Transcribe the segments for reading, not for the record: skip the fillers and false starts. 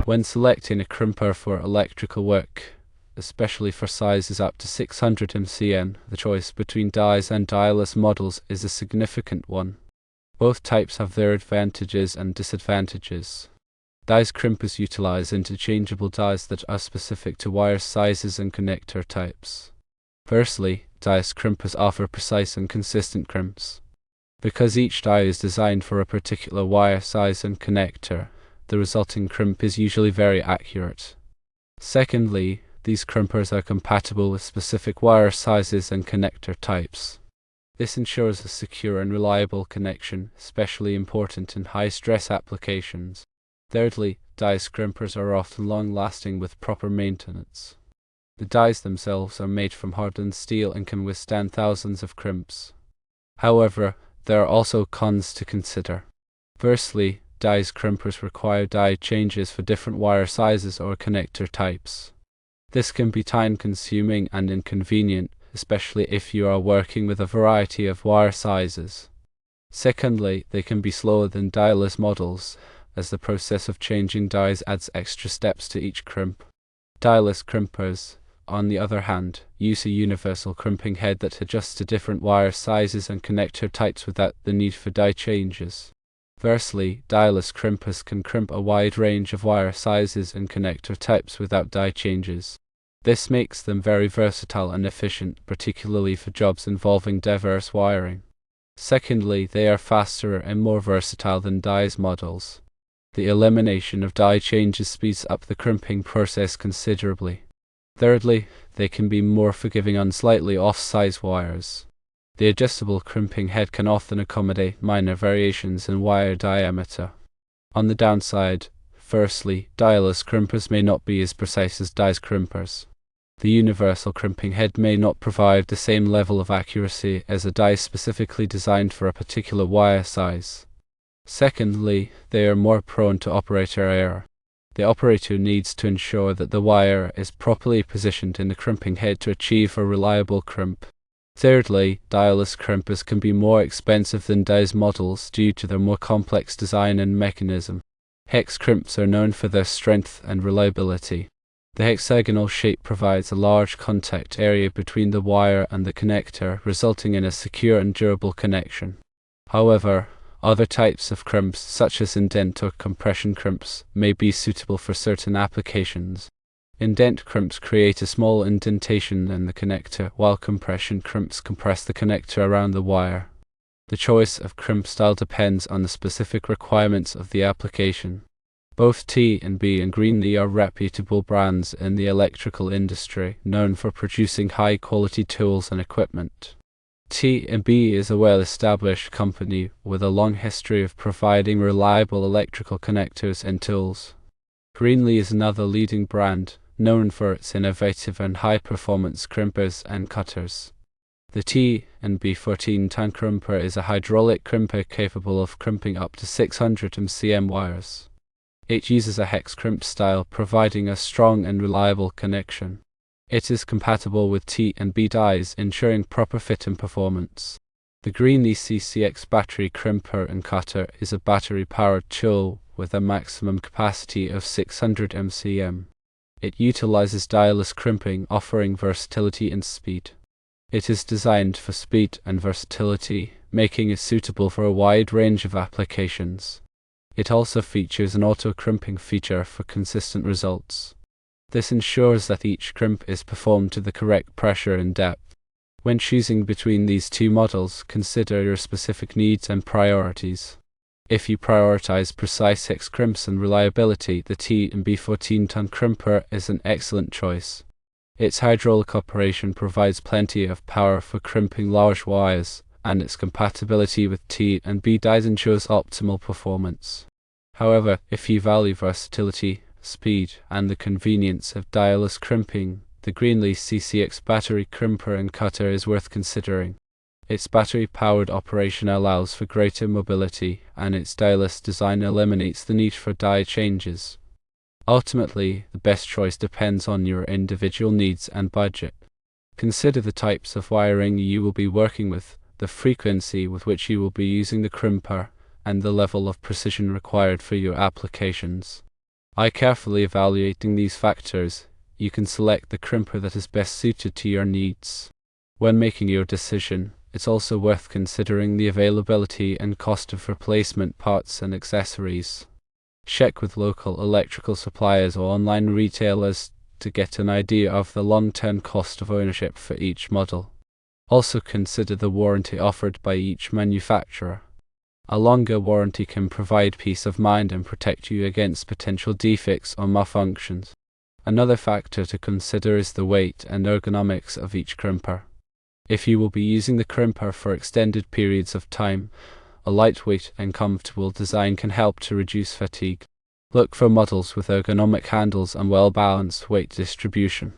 When selecting a crimper for electrical work, especially for sizes up to 600 mcm, the choice between dies and dieless models is a significant one. Both types have their advantages and disadvantages. Dieless crimpers utilize interchangeable dies that are specific to wire sizes and connector types. Firstly, dieless crimpers offer precise and consistent crimps. Because each die is designed for a particular wire size and connector, the resulting crimp is usually very accurate. Secondly, these crimpers are compatible with specific wire sizes and connector types. This ensures a secure and reliable connection, especially important in high-stress applications. Thirdly, dieless crimpers are often long-lasting with proper maintenance. The dies themselves are made from hardened steel and can withstand thousands of crimps. However, there are also cons to consider. Firstly, dieless crimpers require die changes for different wire sizes or connector types. This can be time-consuming and inconvenient, especially if you are working with a variety of wire sizes. Secondly, they can be slower than dieless models, as the process of changing dies adds extra steps to each crimp. Dieless crimpers, on the other hand, use a universal crimping head that adjusts to different wire sizes and connector types without the need for die changes. Firstly, dieless crimpers can crimp a wide range of wire sizes and connector types without die changes. This makes them very versatile and efficient, particularly for jobs involving diverse wiring. Secondly, they are faster and more versatile than dies models. The elimination of die changes speeds up the crimping process considerably. Thirdly, they can be more forgiving on slightly off-size wires. The adjustable crimping head can often accommodate minor variations in wire diameter. On the downside, firstly, dieless crimpers may not be as precise as dies crimpers. The universal crimping head may not provide the same level of accuracy as a die specifically designed for a particular wire size. Secondly, they are more prone to operator error. The operator needs to ensure that the wire is properly positioned in the crimping head to achieve a reliable crimp. Thirdly, dieless crimpers can be more expensive than dies models due to their more complex design and mechanism. Hex crimps are known for their strength and reliability. The hexagonal shape provides a large contact area between the wire and the connector, resulting in a secure and durable connection. However, other types of crimps, such as indent or compression crimps, may be suitable for certain applications. Indent crimps create a small indentation in the connector, while compression crimps compress the connector around the wire. The choice of crimp style depends on the specific requirements of the application. Both T&B and Greenlee are reputable brands in the electrical industry, known for producing high-quality tools and equipment. T&B is a well-established company with a long history of providing reliable electrical connectors and tools. Greenlee is another leading brand, known for its innovative and high-performance crimpers and cutters. The T&B 14-ton crimper is a hydraulic crimper capable of crimping up to 600 mcm wires. It uses a hex crimp style, providing a strong and reliable connection. It is compatible with T&B dies, ensuring proper fit and performance. The Greenlee CCX battery crimper and cutter is a battery-powered tool with a maximum capacity of 600 mcm. It utilizes dieless crimping, offering versatility and speed. It is designed for speed and versatility, making it suitable for a wide range of applications. It also features an auto-crimping feature for consistent results. This ensures that each crimp is performed to the correct pressure and depth. When choosing between these two models, consider your specific needs and priorities. If you prioritize precise hex crimps and reliability, the T&B 14-ton crimper is an excellent choice. Its hydraulic operation provides plenty of power for crimping large wires, and its compatibility with T&B dies ensures optimal performance. However, if you value versatility, speed, and the convenience of dieless crimping, the Greenlee CCX battery crimper and cutter is worth considering. Its battery-powered operation allows for greater mobility, and its dieless design eliminates the need for die changes. Ultimately, the best choice depends on your individual needs and budget. Consider the types of wiring you will be working with, the frequency with which you will be using the crimper, and the level of precision required for your applications. By carefully evaluating these factors, you can select the crimper that is best suited to your needs. When making your decision, it's also worth considering the availability and cost of replacement parts and accessories. Check with local electrical suppliers or online retailers to get an idea of the long-term cost of ownership for each model. Also consider the warranty offered by each manufacturer. A longer warranty can provide peace of mind and protect you against potential defects or malfunctions. Another factor to consider is the weight and ergonomics of each crimper. If you will be using the crimper for extended periods of time, a lightweight and comfortable design can help to reduce fatigue. Look for models with ergonomic handles and well-balanced weight distribution.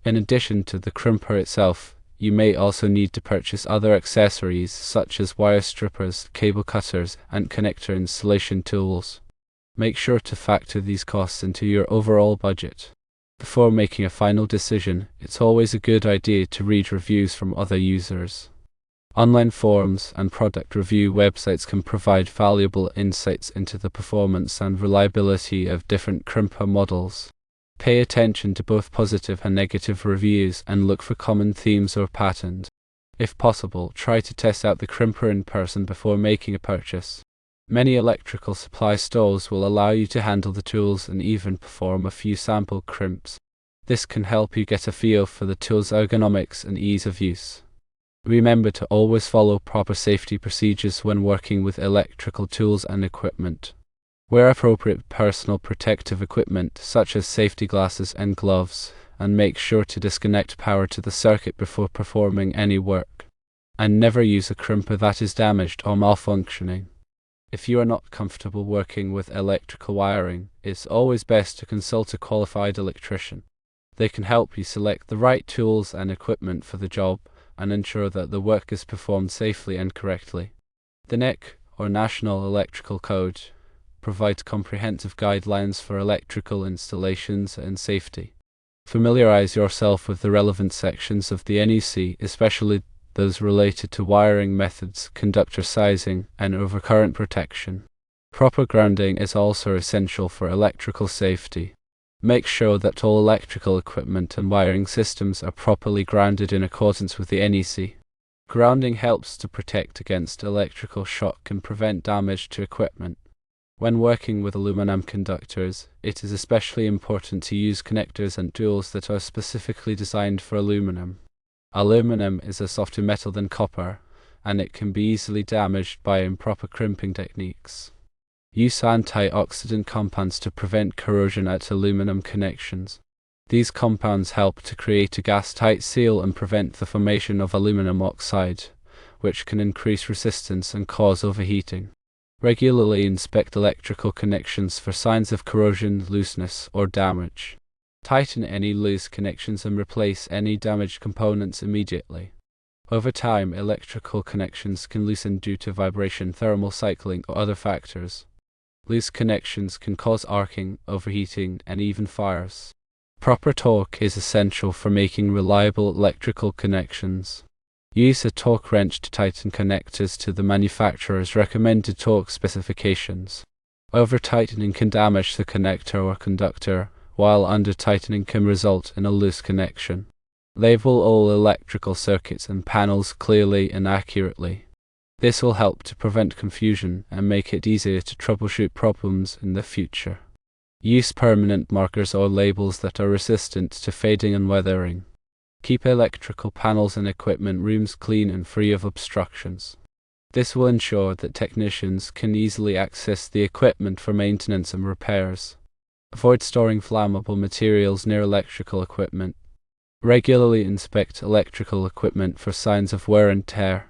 In addition to the crimper itself, you may also need to purchase other accessories such as wire strippers, cable cutters, and connector installation tools. Make sure to factor these costs into your overall budget. Before making a final decision, it's always a good idea to read reviews from other users. Online forums and product review websites can provide valuable insights into the performance and reliability of different crimper models. Pay attention to both positive and negative reviews and look for common themes or patterns. If possible, try to test out the crimper in person before making a purchase. Many electrical supply stores will allow you to handle the tools and even perform a few sample crimps. This can help you get a feel for the tool's ergonomics and ease of use. Remember to always follow proper safety procedures when working with electrical tools and equipment. Wear appropriate personal protective equipment such as safety glasses and gloves, and make sure to disconnect power to the circuit before performing any work. And never use a crimper that is damaged or malfunctioning. If you are not comfortable working with electrical wiring, it's always best to consult a qualified electrician. They can help you select the right tools and equipment for the job and ensure that the work is performed safely and correctly. The NEC, or National Electrical Code, provides comprehensive guidelines for electrical installations and safety. Familiarize yourself with the relevant sections of the NEC, especially those related to wiring methods, conductor sizing, and overcurrent protection. Proper grounding is also essential for electrical safety. Make sure that all electrical equipment and wiring systems are properly grounded in accordance with the NEC. Grounding helps to protect against electrical shock and prevent damage to equipment. When working with aluminum conductors, it is especially important to use connectors and tools that are specifically designed for aluminum. Aluminum is a softer metal than copper, and it can be easily damaged by improper crimping techniques. Use antioxidant compounds to prevent corrosion at aluminum connections. These compounds help to create a gas-tight seal and prevent the formation of aluminum oxide, which can increase resistance and cause overheating. Regularly inspect electrical connections for signs of corrosion, looseness, or damage. Tighten any loose connections and replace any damaged components immediately. Over time, electrical connections can loosen due to vibration, thermal cycling, or other factors. Loose connections can cause arcing, overheating, and even fires. Proper torque is essential for making reliable electrical connections. Use a torque wrench to tighten connectors to the manufacturer's recommended torque specifications. Over-tightening can damage the connector or conductor, while under-tightening can result in a loose connection. Label all electrical circuits and panels clearly and accurately. This will help to prevent confusion and make it easier to troubleshoot problems in the future. Use permanent markers or labels that are resistant to fading and weathering. Keep electrical panels and equipment rooms clean and free of obstructions. This will ensure that technicians can easily access the equipment for maintenance and repairs. Avoid storing flammable materials near electrical equipment. Regularly inspect electrical equipment for signs of wear and tear.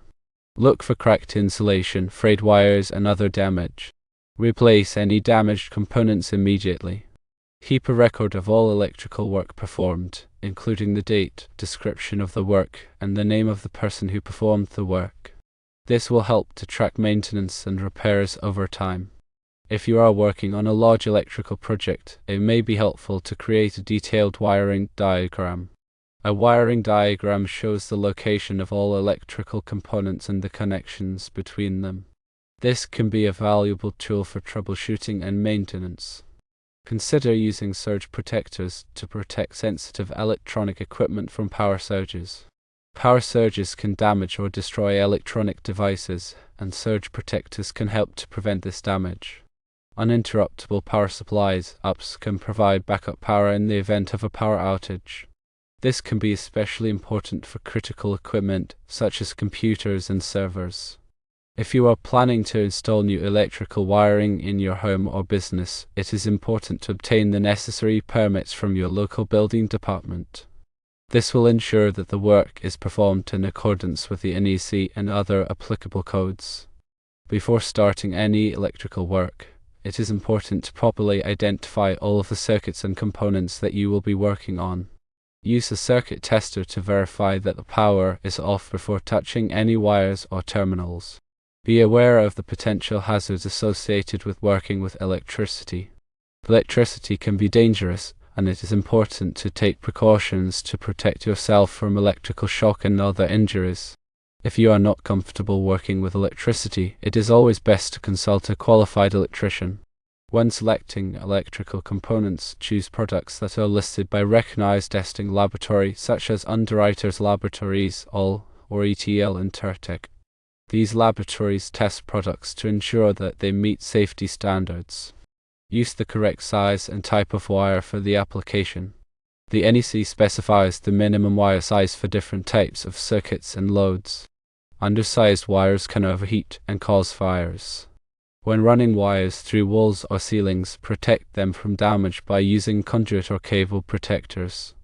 Look for cracked insulation, frayed wires, and other damage. Replace any damaged components immediately. Keep a record of all electrical work performed, including the date, description of the work, and the name of the person who performed the work. This will help to track maintenance and repairs over time. If you are working on a large electrical project, it may be helpful to create a detailed wiring diagram. A wiring diagram shows the location of all electrical components and the connections between them. This can be a valuable tool for troubleshooting and maintenance. Consider using surge protectors to protect sensitive electronic equipment from power surges. Power surges can damage or destroy electronic devices, and surge protectors can help to prevent this damage. Uninterruptible power supplies (UPS) can provide backup power in the event of a power outage. This can be especially important for critical equipment such as computers and servers. If you are planning to install new electrical wiring in your home or business, it is important to obtain the necessary permits from your local building department. This will ensure that the work is performed in accordance with the NEC and other applicable codes. Before starting any electrical work, it is important to properly identify all of the circuits and components that you will be working on. Use a circuit tester to verify that the power is off before touching any wires or terminals. Be aware of the potential hazards associated with working with electricity. Electricity can be dangerous, and it is important to take precautions to protect yourself from electrical shock and other injuries. If you are not comfortable working with electricity, it is always best to consult a qualified electrician. When selecting electrical components, choose products that are listed by recognized testing laboratories such as Underwriters Laboratories, or ETL and Turtec. These laboratories test products to ensure that they meet safety standards. Use the correct size and type of wire for the application. The NEC specifies the minimum wire size for different types of circuits and loads. Undersized wires can overheat and cause fires. When running wires through walls or ceilings, protect them from damage by using conduit or cable protectors.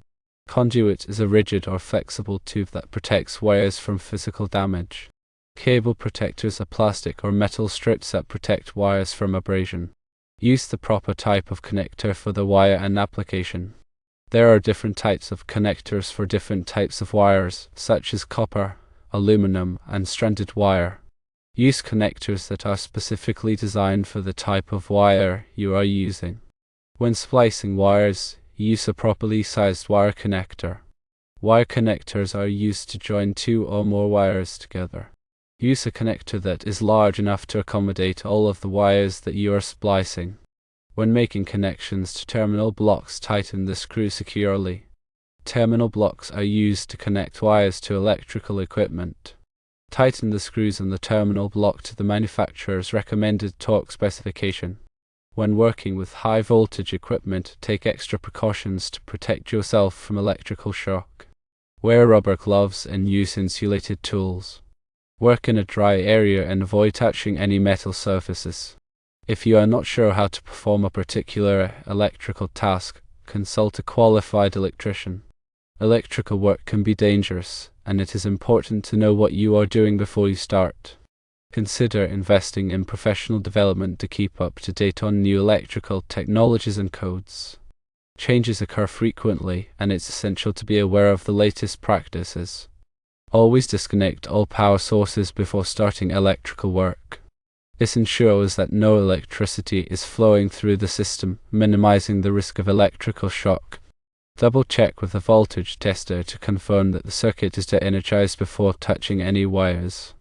Conduit is a rigid or flexible tube that protects wires from physical damage. Cable protectors are plastic or metal strips that protect wires from abrasion. Use the proper type of connector for the wire and application. There are different types of connectors for different types of wires, such as copper, aluminum, and stranded wire. Use connectors that are specifically designed for the type of wire you are using. When splicing wires, use a properly sized wire connector. Wire connectors are used to join two or more wires together. Use a connector that is large enough to accommodate all of the wires that you are splicing. When making connections to terminal blocks, tighten the screw securely. Terminal blocks are used to connect wires to electrical equipment. Tighten the screws on the terminal block to the manufacturer's recommended torque specification. When working with high voltage equipment, take extra precautions to protect yourself from electrical shock. Wear rubber gloves and use insulated tools. Work in a dry area and avoid touching any metal surfaces. If you are not sure how to perform a particular electrical task, consult a qualified electrician. Electrical work can be dangerous, and it is important to know what you are doing before you start. Consider investing in professional development to keep up to date on new electrical technologies and codes. Changes occur frequently, and it's essential to be aware of the latest practices. Always disconnect all power sources before starting electrical work. This ensures that no electricity is flowing through the system, minimizing the risk of electrical shock. Double check with a voltage tester to confirm that the circuit is de-energized before touching any wires.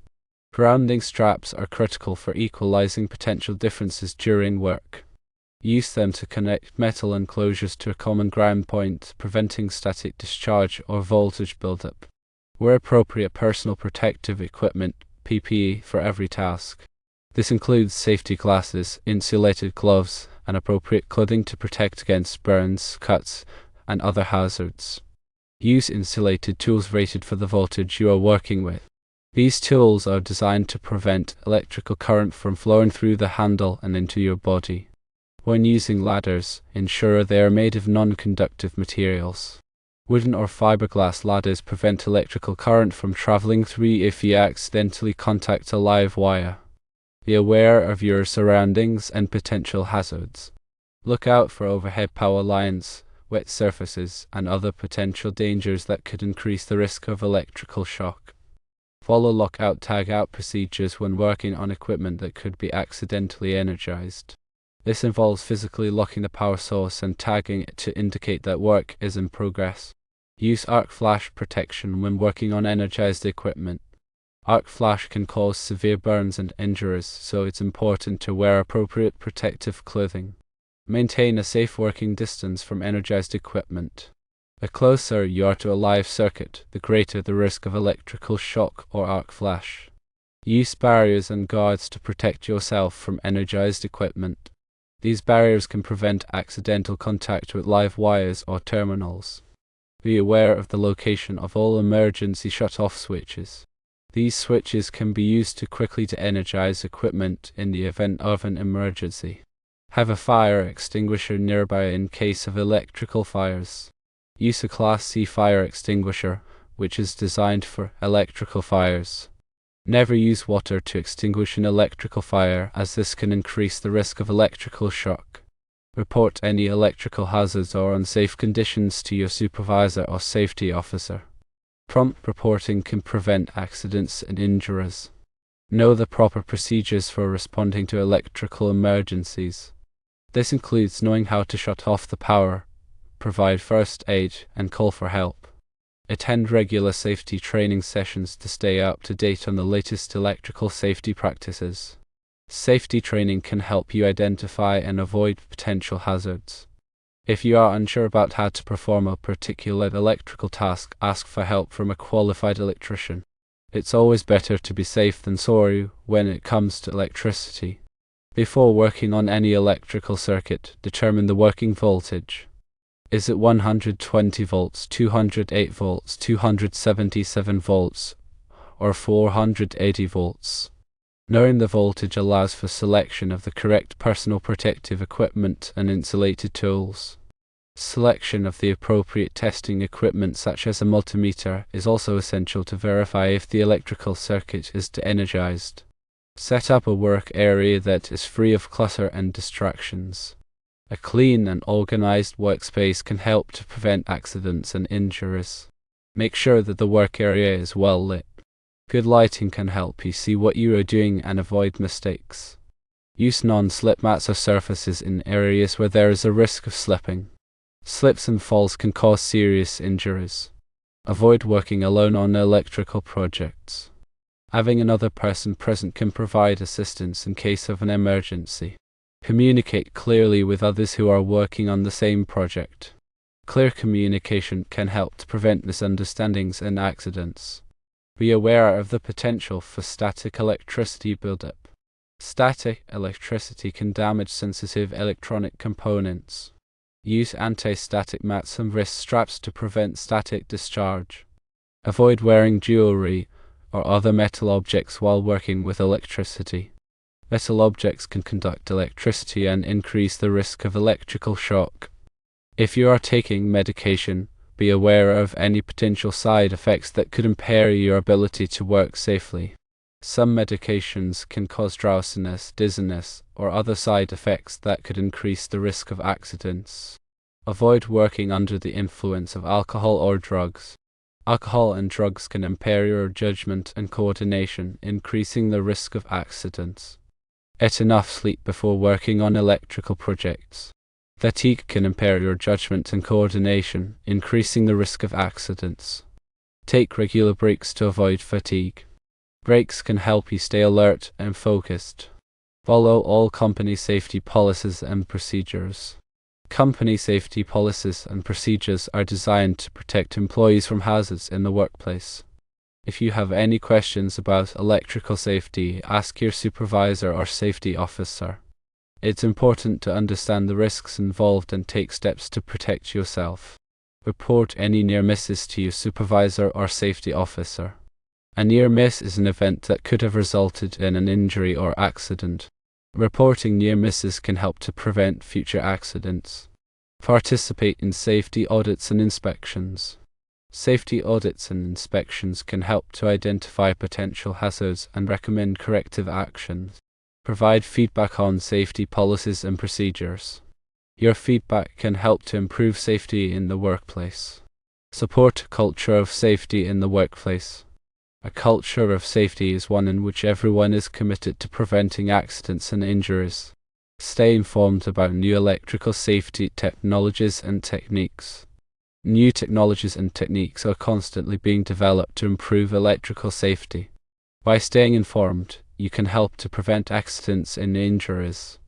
Grounding straps are critical for equalizing potential differences during work. Use them to connect metal enclosures to a common ground point, preventing static discharge or voltage buildup. Wear appropriate personal protective equipment, PPE, for every task. This includes safety glasses, insulated gloves, and appropriate clothing to protect against burns, cuts, and other hazards. Use insulated tools rated for the voltage you are working with. These tools are designed to prevent electrical current from flowing through the handle and into your body. When using ladders, ensure they are made of non-conductive materials. Wooden or fiberglass ladders prevent electrical current from traveling through if you accidentally contact a live wire. Be aware of your surroundings and potential hazards. Look out for overhead power lines, wet surfaces, and other potential dangers that could increase the risk of electrical shock. Follow lockout-tagout procedures when working on equipment that could be accidentally energized. This involves physically locking the power source and tagging it to indicate that work is in progress. Use arc flash protection when working on energized equipment. Arc flash can cause severe burns and injuries, so it's important to wear appropriate protective clothing. Maintain a safe working distance from energized equipment. The closer you are to a live circuit, the greater the risk of electrical shock or arc flash. Use barriers and guards to protect yourself from energized equipment. These barriers can prevent accidental contact with live wires or terminals. Be aware of the location of all emergency shut-off switches. These switches can be used to quickly de-energize equipment in the event of an emergency. Have a fire extinguisher nearby in case of electrical fires. Use a Class C fire extinguisher, which is designed for electrical fires. Never use water to extinguish an electrical fire, as this can increase the risk of electrical shock. Report any electrical hazards or unsafe conditions to your supervisor or safety officer. Prompt reporting can prevent accidents and injuries. Know the proper procedures for responding to electrical emergencies. This includes knowing how to shut off the power, provide first aid, and call for help. Attend regular safety training sessions to stay up to date on the latest electrical safety practices. Safety training can help you identify and avoid potential hazards. If you are unsure about how to perform a particular electrical task, ask for help from a qualified electrician. It's always better to be safe than sorry when it comes to electricity. Before working on any electrical circuit, determine the working voltage. Is it 120 volts, 208 volts, 277 volts, or 480 volts? Knowing the voltage allows for selection of the correct personal protective equipment and insulated tools. Selection of the appropriate testing equipment such as a multimeter is also essential to verify if the electrical circuit is de-energized. Set up a work area that is free of clutter and distractions. A clean and organized workspace can help to prevent accidents and injuries. Make sure that the work area is well lit. Good lighting can help you see what you are doing and avoid mistakes. Use non-slip mats or surfaces in areas where there is a risk of slipping. Slips and falls can cause serious injuries. Avoid working alone on electrical projects. Having another person present can provide assistance in case of an emergency. Communicate clearly with others who are working on the same project. Clear communication can help to prevent misunderstandings and accidents. Be aware of the potential for static electricity buildup. Static electricity can damage sensitive electronic components. Use anti-static mats and wrist straps to prevent static discharge. Avoid wearing jewelry or other metal objects while working with electricity. Metal objects can conduct electricity and increase the risk of electrical shock. If you are taking medication, be aware of any potential side effects that could impair your ability to work safely. Some medications can cause drowsiness, dizziness, or other side effects that could increase the risk of accidents. Avoid working under the influence of alcohol or drugs. Alcohol and drugs can impair your judgment and coordination, increasing the risk of accidents. Get enough sleep before working on electrical projects. Fatigue can impair your judgment and coordination, increasing the risk of accidents. Take regular breaks to avoid fatigue. Breaks can help you stay alert and focused. Follow all company safety policies and procedures. Company safety policies and procedures are designed to protect employees from hazards in the workplace. If you have any questions about electrical safety, ask your supervisor or safety officer. It's important to understand the risks involved and take steps to protect yourself. Report any near misses to your supervisor or safety officer. A near miss is an event that could have resulted in an injury or accident. Reporting near misses can help to prevent future accidents. Participate in safety audits and inspections. Safety audits and inspections can help to identify potential hazards and recommend corrective actions. Provide feedback on safety policies and procedures. Your feedback can help to improve safety in the workplace. Support a culture of safety in the workplace. A culture of safety is one in which everyone is committed to preventing accidents and injuries. Stay informed about new electrical safety technologies and techniques. New technologies and techniques are constantly being developed to improve electrical safety. By staying informed, you can help to prevent accidents and injuries.